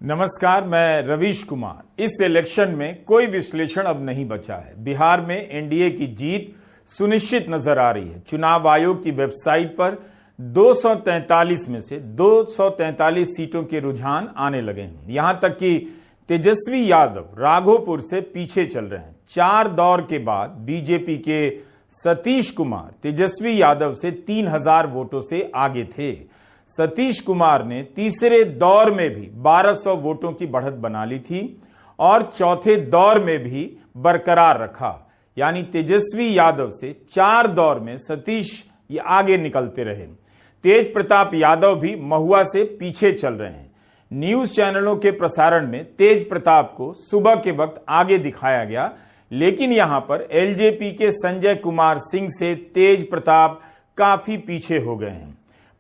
नमस्कार, मैं रवीश कुमार। इस इलेक्शन में कोई विश्लेषण अब नहीं बचा है। बिहार में एनडीए की जीत सुनिश्चित नजर आ रही है। चुनाव आयोग की वेबसाइट पर 243 में से 243 सीटों के रुझान आने लगे हैं। यहां तक कि तेजस्वी यादव राघोपुर से पीछे चल रहे हैं। 4 दौर के बाद बीजेपी के सतीश कुमार तेजस्वी यादव से 3000 वोटों से आगे थे। सतीश कुमार ने तीसरे दौर में भी 1200 वोटों की बढ़त बना ली थी और चौथे दौर में भी बरकरार रखा। यानी तेजस्वी यादव से 4 दौर में सतीश ये आगे निकलते रहे। तेज प्रताप यादव भी महुआ से पीछे चल रहे हैं। न्यूज चैनलों के प्रसारण में तेज प्रताप को सुबह के वक्त आगे दिखाया गया, लेकिन यहां पर एलजेपी के संजय कुमार सिंह से तेज प्रताप काफी पीछे हो गए हैं।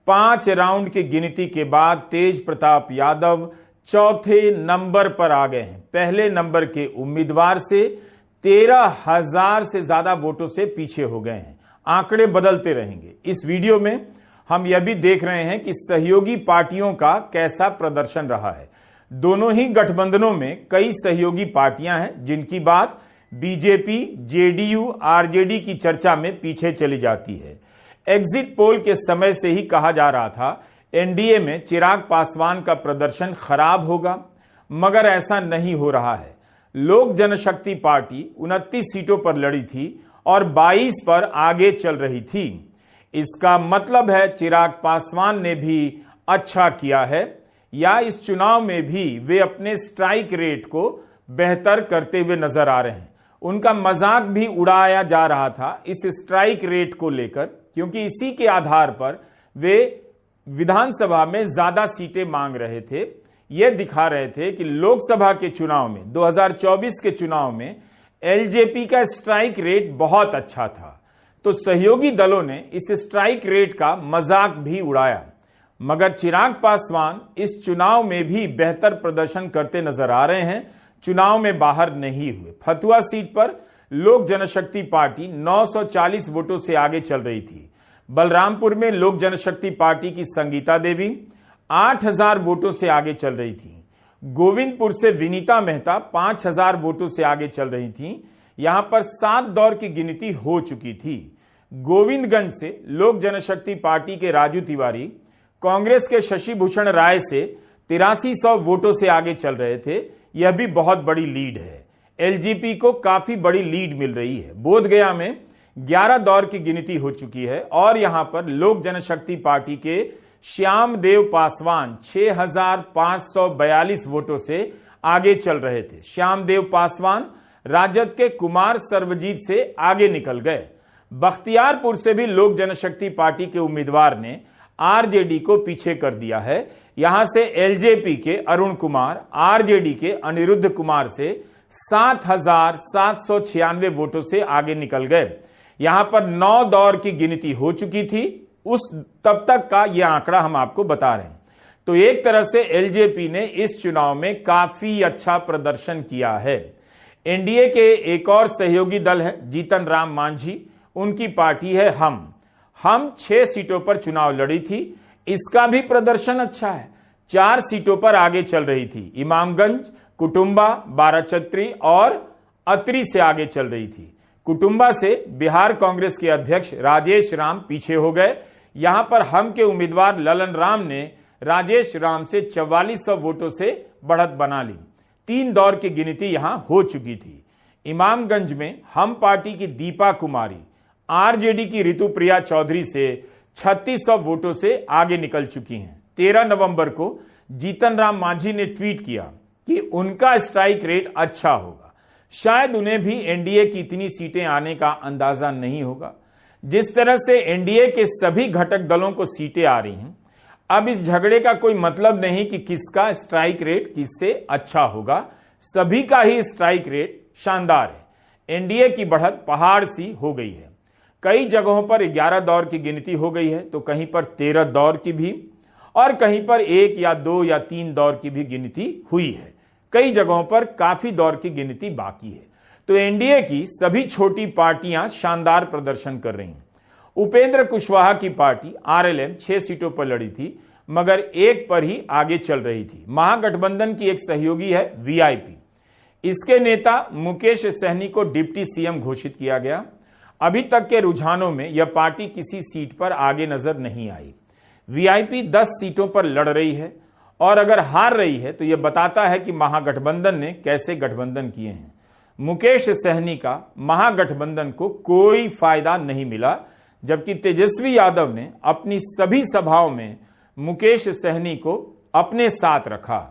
5 राउंड की गिनती के बाद तेज प्रताप यादव चौथे नंबर पर आ गए हैं। पहले नंबर के उम्मीदवार से 13,000 से ज्यादा वोटों से पीछे हो गए हैं। आंकड़े बदलते रहेंगे। इस वीडियो में हम यह भी देख रहे हैं कि सहयोगी पार्टियों का कैसा प्रदर्शन रहा है। दोनों ही गठबंधनों में कई सहयोगी पार्टियां हैं जिनकी बात बीजेपी, जेडीयू, आरजेडी की चर्चा में पीछे चली जाती है। एग्जिट पोल के समय से ही कहा जा रहा था एनडीए में चिराग पासवान का प्रदर्शन खराब होगा, मगर ऐसा नहीं हो रहा है। लोक जनशक्ति पार्टी 29 सीटों पर लड़ी थी और 22 पर आगे चल रही थी। इसका मतलब है चिराग पासवान ने भी अच्छा किया है, या इस चुनाव में भी वे अपने स्ट्राइक रेट को बेहतर करते हुए नजर आ रहे हैं। उनका मजाक भी उड़ाया जा रहा था इस स्ट्राइक रेट को लेकर, क्योंकि इसी के आधार पर वे विधानसभा में ज्यादा सीटें मांग रहे थे। यह दिखा रहे थे कि लोकसभा के चुनाव में 2024 के चुनाव में एलजेपी का स्ट्राइक रेट बहुत अच्छा था, तो सहयोगी दलों ने इस स्ट्राइक रेट का मजाक भी उड़ाया। मगर चिराग पासवान इस चुनाव में भी बेहतर प्रदर्शन करते नजर आ रहे हैं। चुनाव में बाहर नहीं हुए। फतुहा सीट पर लोक जनशक्ति पार्टी 940 वोटों से आगे चल रही थी। बलरामपुर में लोक जनशक्ति पार्टी की संगीता देवी 8000 वोटों से आगे चल रही थी। गोविंदपुर से विनीता मेहता 5000 वोटों से आगे चल रही थी। यहां पर 7 दौर की गिनती हो चुकी थी। गोविंदगंज से लोक जनशक्ति पार्टी के राजू तिवारी कांग्रेस के शशि भूषण राय से 8300 वोटों से आगे चल रहे थे। यह भी बहुत बड़ी लीड है। एलजेपी को काफी बड़ी लीड मिल रही है। बोधगया में 11 दौर की गिनती हो चुकी है और यहां पर लोक जनशक्ति पार्टी के श्याम देव पासवान 6542 वोटों से आगे चल रहे थे। श्याम देव पासवान राजद के कुमार सर्वजीत से आगे निकल गए। बख्तियारपुर से भी लोक जनशक्ति पार्टी के उम्मीदवार ने आरजेडी को पीछे कर दिया है। यहां से एलजेपी के अरुण कुमार आरजेडी के अनिरुद्ध कुमार से 7796 वोटों से आगे निकल गए। यहां पर 9 दौर की गिनती हो चुकी थी। उस तब तक का यह आंकड़ा हम आपको बता रहे हैं। तो एक तरह से एलजेपी ने इस चुनाव में काफी अच्छा प्रदर्शन किया है। एनडीए के एक और सहयोगी दल है जीतन राम मांझी, उनकी पार्टी है हम 6 सीटों पर चुनाव लड़ी थी। इसका भी प्रदर्शन अच्छा है। 4 सीटों पर आगे चल रही थी। इमामगंज, कुटुंबा, बाराचत्री और अतरी से आगे चल रही थी। कुटुंबा से बिहार कांग्रेस के अध्यक्ष राजेश राम पीछे हो गए। यहां पर हम के उम्मीदवार ललन राम ने राजेश राम से 4400 वोटों से बढ़त बना ली। 3 दौर की गिनती यहां हो चुकी थी। इमामगंज में हम पार्टी की दीपा कुमारी आरजेडी की ऋतुप्रिया चौधरी से 3600 वोटों से आगे निकल चुकी हैं। 13 नवंबर को जीतन राम मांझी ने ट्वीट किया कि उनका स्ट्राइक रेट अच्छा होगा। शायद उन्हें भी एनडीए की इतनी सीटें आने का अंदाजा नहीं होगा। जिस तरह से एनडीए के सभी घटक दलों को सीटें आ रही हैं, अब इस झगड़े का कोई मतलब नहीं कि किसका स्ट्राइक रेट किससे अच्छा होगा। सभी का ही स्ट्राइक रेट शानदार है। एनडीए की बढ़त पहाड़ सी हो गई है। कई जगहों पर 11 दौर की गिनती हो गई है, तो कहीं पर 13 दौर की भी, और कहीं पर 1 या 2 या 3 दौर की भी गिनती हुई है। कई जगहों पर काफी दौर की गिनती बाकी है। तो एनडीए की सभी छोटी पार्टियां शानदार प्रदर्शन कर रही हैं। उपेंद्र कुशवाहा की पार्टी आरएलएम 6 सीटों पर लड़ी थी। मगर एक पर ही आगे चल रही थी। महागठबंधन की एक सहयोगी है वीआईपी। इसके नेता मुकेश सहनी को डिप्टी सीएम घोषित किया गया। अभी तक के रुझानों में यह पार्टी किसी सीट पर आगे नजर नहीं आई। वीआईपी 10 सीटों पर लड़ रही है और अगर हार रही है तो यह बताता है कि महागठबंधन ने कैसे गठबंधन किए हैं। मुकेश सहनी का महागठबंधन को कोई फायदा नहीं मिला, जबकि तेजस्वी यादव ने अपनी सभी सभाओं में मुकेश सहनी को अपने साथ रखा।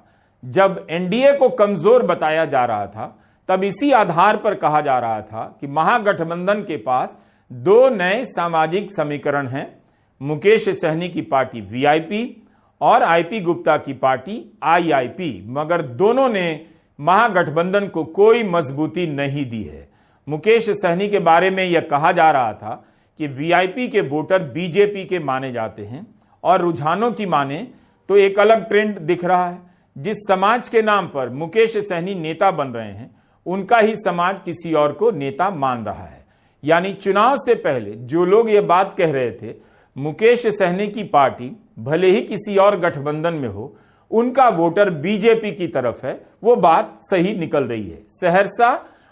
जब एनडीए को कमजोर बताया जा रहा था तब इसी आधार पर कहा जा रहा था कि महागठबंधन के पास 2 नए सामाजिक समीकरण हैं, मुकेश सहनी की पार्टी वीआईपी और आईपी गुप्ता की पार्टी आईआईपी, मगर दोनों ने महागठबंधन को कोई मजबूती नहीं दी है। मुकेश सहनी के बारे में यह कहा जा रहा था कि वीआईपी के वोटर बीजेपी के माने जाते हैं और रुझानों की माने तो एक अलग ट्रेंड दिख रहा है। जिस समाज के नाम पर मुकेश सहनी नेता बन रहे हैं उनका ही समाज किसी और को नेता मान रहा है। यानी चुनाव से पहले जो लोग ये बात कह रहे थे मुकेश सहनी की पार्टी भले ही किसी और गठबंधन में हो, उनका वोटर बीजेपी की तरफ है, वो बात सही निकल रही है। सहरसा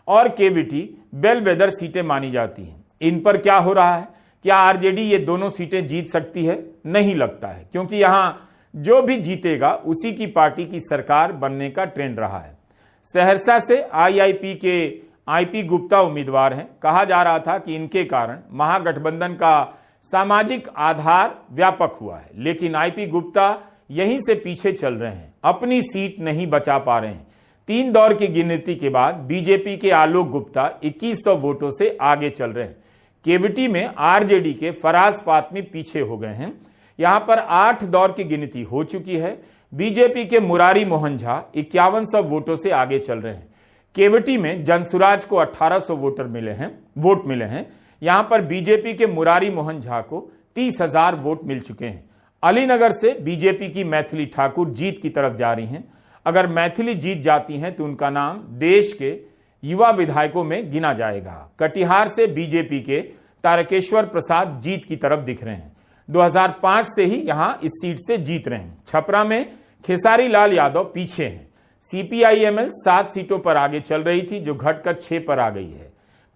और केवीटी बेलवेदर सीटें मानी जाती हैं। इन पर क्या हो रहा है? क्या आरजेडी ये दोनों सीटें जीत सकती है? नहीं लगता है, क्योंकि यहां जो भी जीतेगा उसी की पार्टी की सरकार बनने का ट्रेंड रहा है। सहरसा से आईआईपी के आईपी गुप्ता उम्मीदवार हैं। कहा जा रहा था कि इनके कारण महागठबंधन का सामाजिक आधार व्यापक हुआ है, लेकिन आईपी गुप्ता यहीं से पीछे चल रहे हैं, अपनी सीट नहीं बचा पा रहे हैं। 3 दौर की गिनती के बाद बीजेपी के आलोक गुप्ता 2100 वोटों से आगे चल रहे हैं। केवीटी में आरजेडी के फराज फातमी पीछे हो गए हैं। यहां पर 8 दौर की गिनती हो चुकी है। बीजेपी के मुरारी मोहन झा 5100 वोटों से आगे चल रहे हैं। केवटी में जनसुराज को 1800 वोट मिले हैं। यहां पर बीजेपी के मुरारी मोहन झा को 30,000 वोट मिल चुके हैं। अलीनगर से बीजेपी की मैथिली ठाकुर जीत की तरफ जा रही हैं। अगर मैथिली जीत जाती हैं तो उनका नाम देश के युवा विधायकों में गिना जाएगा। कटिहार से बीजेपी के तारकेश्वर प्रसाद जीत की तरफ दिख रहे हैं। 2005 से ही यहां इस सीट से जीत रहे हैं। छपरा में खेसारी लाल यादव पीछे हैं। सीपीआईएमएल 7 सीटों पर आगे चल रही थी, जो घटकर 6 पर आ गई है।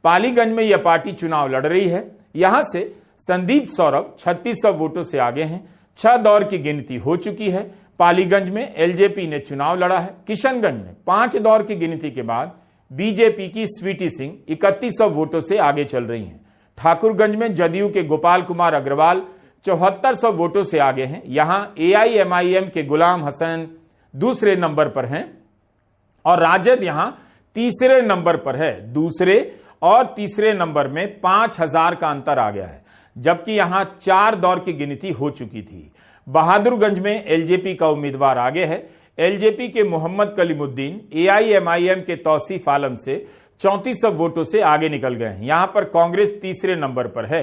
पालीगंज में यह पार्टी चुनाव लड़ रही है। यहां से संदीप सौरभ 3600 वोटों से आगे हैं। 6 दौर की गिनती हो चुकी है। पालीगंज में एलजेपी ने चुनाव लड़ा है। किशनगंज में 5 दौर की गिनती के बाद बीजेपी की स्वीटी सिंह 3100 वोटों से आगे चल रही हैं। ठाकुरगंज में जदयू के गोपाल कुमार अग्रवाल 7400 वोटों से आगे हैं। यहां एआईएमआईएम के गुलाम हसन दूसरे नंबर पर हैं और राजद यहां तीसरे नंबर पर है। दूसरे और तीसरे नंबर में 5000 का अंतर आ गया है, जबकि यहां 4 दौर की गिनती हो चुकी थी। बहादुरगंज में एलजेपी का उम्मीदवार आगे है। एलजेपी के मोहम्मद कलीमुद्दीन एआईएमआईएम के तौसीफ आलम से 3400 वोटों से आगे निकल गए हैं। यहां पर कांग्रेस तीसरे नंबर पर है।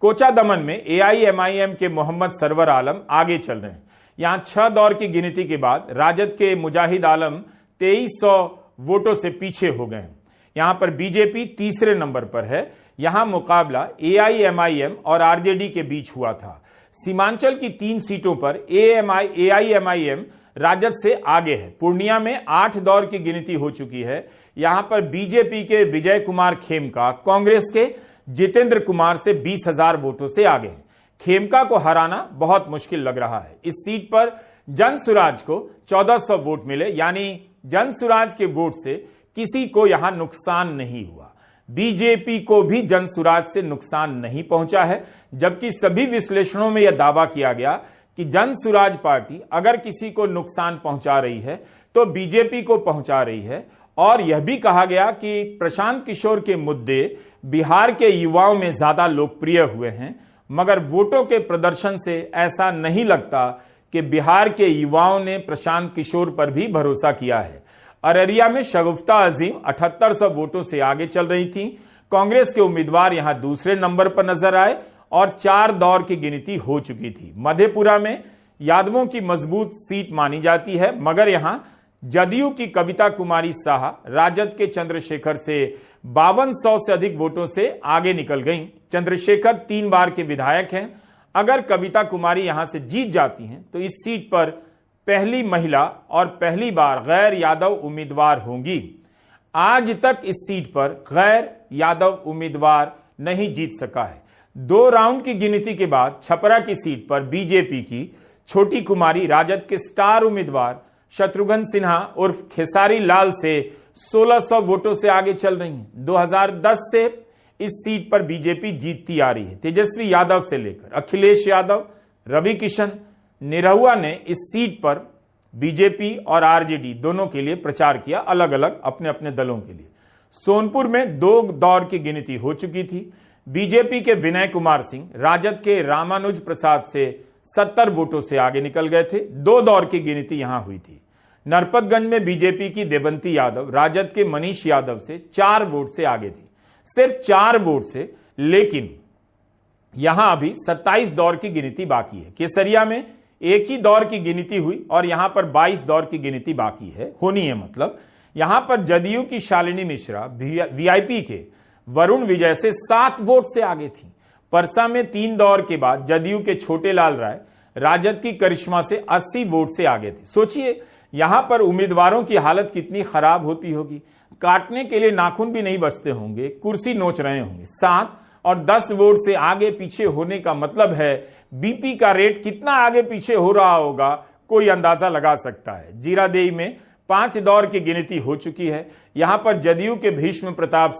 कोचा दमन में एआईएमआईएम के मोहम्मद सरवर आलम आगे चल रहे हैं। यहां 6 दौर की गिनती के बाद राजद के मुजाहिद आलम 2300 वोटों से पीछे हो गए हैं। यहां पर बीजेपी तीसरे नंबर पर है। यहां मुकाबला एआईएमआईएम और आरजेडी के बीच हुआ था। सीमांचल की 3 सीटों पर एआईएमआईएम राजद से आगे है। पूर्णिया में 8 दौर की गिनती हो चुकी है। यहां पर बीजेपी के विजय कुमार खेमका कांग्रेस के जितेंद्र कुमार से 20,000 वोटों से आगे हैं। खेमका को हराना बहुत मुश्किल लग रहा है। इस सीट पर जनसुराज को 1400 वोट मिले, यानी जनसुराज के वोट से किसी को यहां नुकसान नहीं हुआ। बीजेपी को भी जनसुराज से नुकसान नहीं पहुंचा है, जबकि सभी विश्लेषणों में यह दावा किया गया कि जनसुराज पार्टी अगर किसी को नुकसान पहुंचा रही है तो बीजेपी को पहुंचा रही है। और यह भी कहा गया कि प्रशांत किशोर के मुद्दे बिहार के युवाओं में ज्यादा लोकप्रिय हुए हैं, मगर वोटों के प्रदर्शन से ऐसा नहीं लगता कि बिहार के युवाओं ने प्रशांत किशोर पर भी भरोसा किया है। अररिया में शगुफ्ता अजीम 7800 वोटों से आगे चल रही थी। कांग्रेस के उम्मीदवार यहां दूसरे नंबर पर नजर आए और 4 दौर की गिनती हो चुकी थी। मधेपुरा में यादवों की मजबूत सीट मानी जाती है, मगर यहां जदयू की कविता कुमारी शाह राजद के चंद्रशेखर से 5200 से अधिक वोटों से आगे निकल गईं। चंद्रशेखर 3 बार के विधायक हैं। अगर कविता कुमारी यहां से जीत जाती हैं तो इस सीट पर पहली महिला और पहली बार गैर यादव उम्मीदवार होंगी। आज तक इस सीट पर गैर यादव उम्मीदवार नहीं जीत सका है। 2 राउंड की गिनती के बाद छपरा की सीट पर बीजेपी की छोटी कुमारी राजद के स्टार उम्मीदवार शत्रुघ्न सिन्हा उर्फ खेसारी लाल से 1600 वोटों से आगे चल रही हैं। 2010 से इस सीट पर बीजेपी जीतती आ रही है। तेजस्वी यादव से लेकर अखिलेश यादव, रवि किशन, निरहुआ ने इस सीट पर बीजेपी और आरजेडी दोनों के लिए प्रचार किया, अलग अलग अपने अपने दलों के लिए। सोनपुर में 2 दौर की गिनती हो चुकी थी। बीजेपी के विनय कुमार सिंह राजद के रामानुज प्रसाद से 70 वोटों से आगे निकल गए थे। 2 दौर की गिनती यहां हुई थी। नरपतगंज में बीजेपी की देवंती यादव राजद के मनीष यादव से 4 वोट से आगे थी, सिर्फ 4 वोट से। लेकिन यहां अभी 27 दौर की गिनती बाकी है। केसरिया में एक ही दौर की गिनती हुई और यहां पर 22 दौर की गिनती बाकी है, होनी है। मतलब यहां पर जदयू की शालिनी मिश्रा वीआईपी के वरुण विजय से 7 वोट से आगे थी। परसा में 3 दौर के बाद जदयू के छोटे लाल राय राजद की करिश्मा से 80 वोट से आगे थे। सोचिए यहां पर उम्मीदवारों की हालत कितनी खराब होती होगी। काटने के लिए नाखून भी नहीं बचते होंगे, कुर्सी नोच रहे होंगे। 7 और 10 वोट से आगे पीछे होने का मतलब है बीपी का रेट कितना आगे पीछे हो रहा होगा, कोई अंदाजा लगा सकता है। जीरादेई में 5 दौर की गिनती हो चुकी है। यहां पर जदयू के भीष्म प्रताप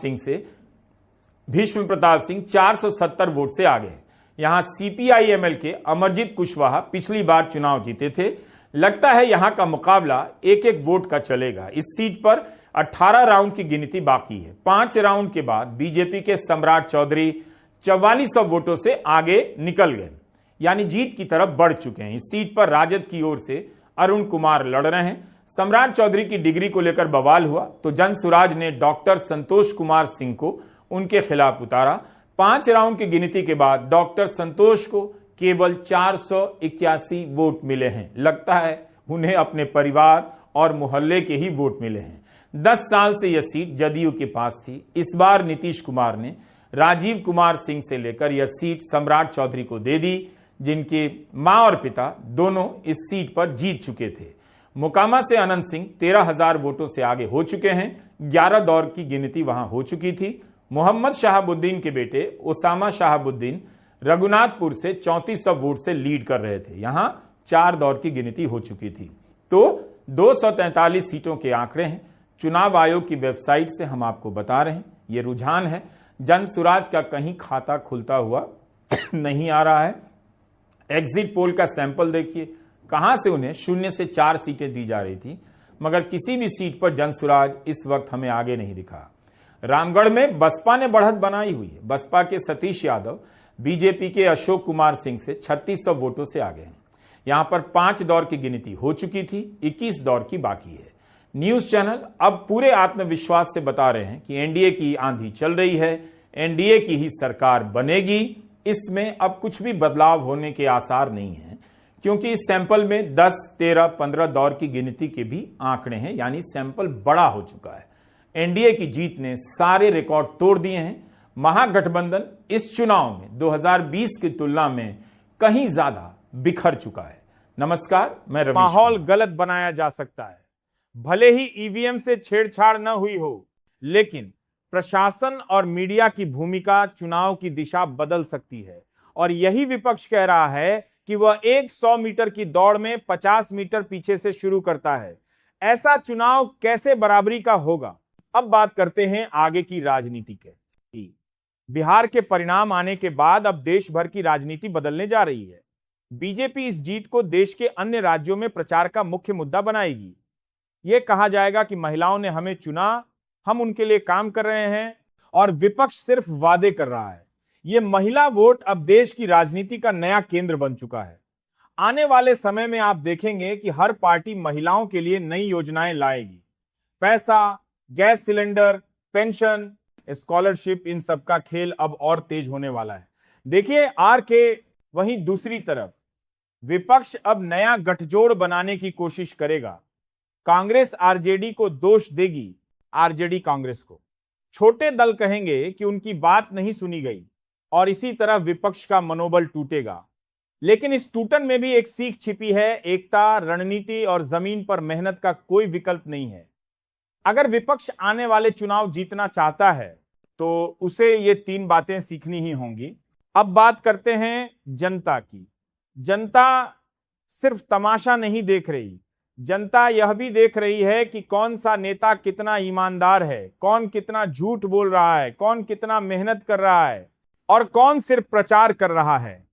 सिंह 470 वोट से आगे है। यहां सीपीआईएमएल के अमरजीत कुशवाहा पिछली बार चुनाव जीते थे। लगता है यहां का मुकाबला एक एक वोट का चलेगा। इस सीट पर 18 राउंड की गिनती बाकी है। 5 राउंड के बाद बीजेपी के सम्राट चौधरी 4400 वोटों से आगे निकल गए, यानी जीत की तरफ बढ़ चुके हैं। इस सीट पर राजद की ओर से अरुण कुमार लड़ रहे हैं। सम्राट चौधरी की डिग्री को लेकर बवाल हुआ तो जनसुराज ने डॉक्टर संतोष कुमार सिंह को उनके खिलाफ उतारा। 5 राउंड की गिनती के बाद डॉक्टर संतोष को केवल 481 वोट मिले हैं। लगता है उन्हें अपने परिवार और मोहल्ले के ही वोट मिले हैं। 10 साल से यह सीट जदयू के पास थी। इस बार नीतीश कुमार ने राजीव कुमार सिंह से लेकर यह सीट सम्राट चौधरी को दे दी, जिनके मां और पिता दोनों इस सीट पर जीत चुके थे। मोकामा से अनंत सिंह 13,000 वोटों से आगे हो चुके हैं। 11 दौर की गिनती वहां हो चुकी थी। मोहम्मद शहाबुद्दीन के बेटे ओसामा शहाबुद्दीन रघुनाथपुर से 3400 वोट से लीड कर रहे थे। यहां 4 दौर की गिनती हो चुकी थी। तो 243 सीटों के आंकड़े हैं। चुनाव आयोग की वेबसाइट से हम आपको बता रहे हैं। ये रुझान है। जनसुराज का कहीं खाता खुलता हुआ नहीं आ रहा है। एग्जिट पोल का सैंपल देखिए, कहां से उन्हें 0 से 4 सीटें दी जा रही थी, मगर किसी भी सीट पर जनसुराज इस वक्त हमें आगे नहीं दिखा। रामगढ़ में बसपा ने बढ़त बनाई हुई है। बसपा के सतीश यादव बीजेपी के अशोक कुमार सिंह से 3600 वोटों से आगे हैं। यहां पर 5 दौर की गिनती हो चुकी थी, 21 दौर की बाकी है। न्यूज चैनल अब पूरे आत्मविश्वास से बता रहे हैं कि एनडीए की आंधी चल रही है, एनडीए की ही सरकार बनेगी। इसमें अब कुछ भी बदलाव होने के आसार नहीं है, क्योंकि इस सैंपल में 10, 13, 15 दौर की गिनती के भी आंकड़े हैं, यानी सैंपल बड़ा हो चुका है। एनडीए की जीत ने सारे रिकॉर्ड तोड़ दिए हैं। महागठबंधन इस चुनाव में 2020 की तुलना में कहीं ज्यादा बिखर चुका है। नमस्कार, मैं रवि। माहौल गलत बनाया जा सकता है, भले ही ईवीएम से छेड़छाड़ न हुई हो, लेकिन प्रशासन और मीडिया की भूमिका चुनाव की दिशा बदल सकती है। और यही विपक्ष कह रहा है कि वह 100 मीटर की दौड़ में 50 मीटर पीछे से शुरू करता है। ऐसा चुनाव कैसे बराबरी का होगा? अब बात करते हैं आगे की राजनीति की। बिहार के परिणाम आने के बाद अब देश भर की राजनीति बदलने जा रही है। बीजेपी इस जीत को देश के अन्य राज्यों में प्रचार का मुख्य मुद्दा बनाएगी। यह कहा जाएगा कि महिलाओं ने हमें चुना, हम उनके लिए काम कर रहे हैं, और विपक्ष सिर्फ वादे कर रहा है। यह महिला वोट अब देश की राजनीति का नया केंद्र बन चुका है। आने वाले समय में आप देखेंगे कि हर पार्टी महिलाओं के लिए नई योजनाएं लाएगी। पैसा, गैस सिलेंडर, पेंशन, स्कॉलरशिप, इन सब का खेल अब और तेज होने वाला है। देखिए आर के वहीं दूसरी तरफ विपक्ष अब नया गठजोड़ बनाने की कोशिश करेगा। कांग्रेस आरजेडी को दोष देगी, आरजेडी कांग्रेस को। छोटे दल कहेंगे कि उनकी बात नहीं सुनी गई, और इसी तरह विपक्ष का मनोबल टूटेगा। लेकिन इस टूटन में भी एक सीख छिपी है। एकता, रणनीति और जमीन पर मेहनत का कोई विकल्प नहीं है। अगर विपक्ष आने वाले चुनाव जीतना चाहता है तो उसे ये 3 बातें सीखनी ही होंगी। अब बात करते हैं जनता की। जनता सिर्फ तमाशा नहीं देख रही, जनता यह भी देख रही है कि कौन सा नेता कितना ईमानदार है, कौन कितना झूठ बोल रहा है, कौन कितना मेहनत कर रहा है और कौन सिर्फ प्रचार कर रहा है।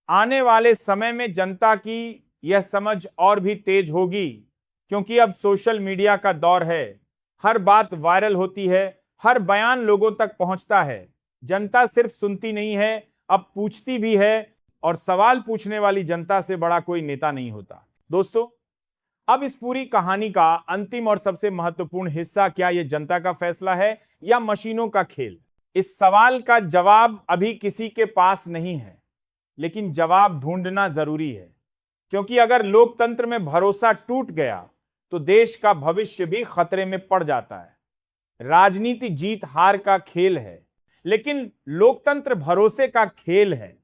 आने वाले समय में जनता की यह समझ और भी तेज होगी, क्योंकि अब सोशल मीडिया का दौर है। हर बात वायरल होती है, हर बयान लोगों तक पहुंचता है। जनता सिर्फ सुनती नहीं है, अब पूछती भी है, और सवाल पूछने वाली जनता से बड़ा कोई नेता नहीं होता। दोस्तों, अब इस पूरी कहानी का अंतिम और सबसे महत्वपूर्ण हिस्सा, क्या यह जनता का फैसला है या मशीनों का खेल? इस सवाल का जवाब अभी किसी के पास नहीं है, लेकिन जवाब ढूंढना जरूरी है। क्योंकि अगर लोकतंत्र में भरोसा टूट गया तो देश का भविष्य भी खतरे में पड़ जाता है। राजनीति जीत हार का खेल है, लेकिन लोकतंत्र भरोसे का खेल है।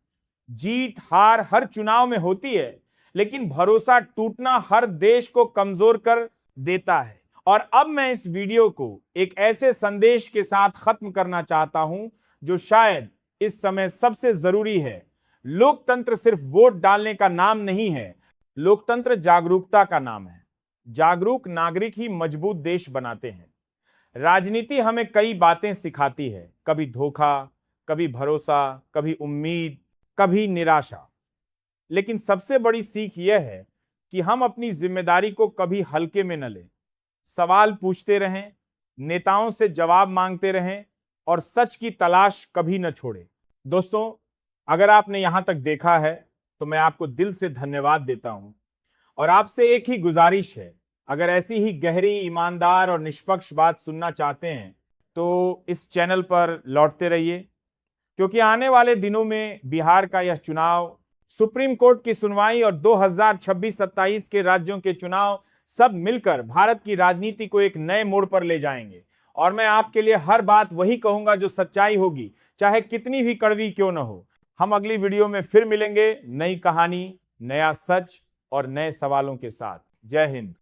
जीत हार हर चुनाव में होती है, लेकिन भरोसा टूटना हर देश को कमजोर कर देता है। और अब मैं इस वीडियो को एक ऐसे संदेश के साथ खत्म करना चाहता हूं जो शायद इस समय सबसे जरूरी है। लोकतंत्र सिर्फ वोट डालने का नाम नहीं है, लोकतंत्र जागरूकता का नाम है। जागरूक नागरिक ही मजबूत देश बनाते हैं। राजनीति हमें कई बातें सिखाती है, कभी धोखा, कभी भरोसा, कभी उम्मीद, कभी निराशा। लेकिन सबसे बड़ी सीख यह है कि हम अपनी जिम्मेदारी को कभी हल्के में न लें। सवाल पूछते रहें, नेताओं से जवाब मांगते रहें और सच की तलाश कभी न छोड़ें। दोस्तों, अगर आपने यहां तक देखा है तो मैं आपको दिल से धन्यवाद देता हूं, और आपसे एक ही गुजारिश है, अगर ऐसी ही गहरी, ईमानदार और निष्पक्ष बात सुनना चाहते हैं तो इस चैनल पर लौटते रहिए, क्योंकि आने वाले दिनों में बिहार का यह चुनाव, सुप्रीम कोर्ट की सुनवाई और 2026-27 के राज्यों के चुनाव सब मिलकर भारत की राजनीति को एक नए मोड़ पर ले जाएंगे। और मैं आपके लिए हर बात वही कहूंगा जो सच्चाई होगी, चाहे कितनी भी कड़वी क्यों न हो। हम अगली वीडियो में फिर मिलेंगे, नई कहानी, नया सच और नए सवालों के साथ। जय हिंद।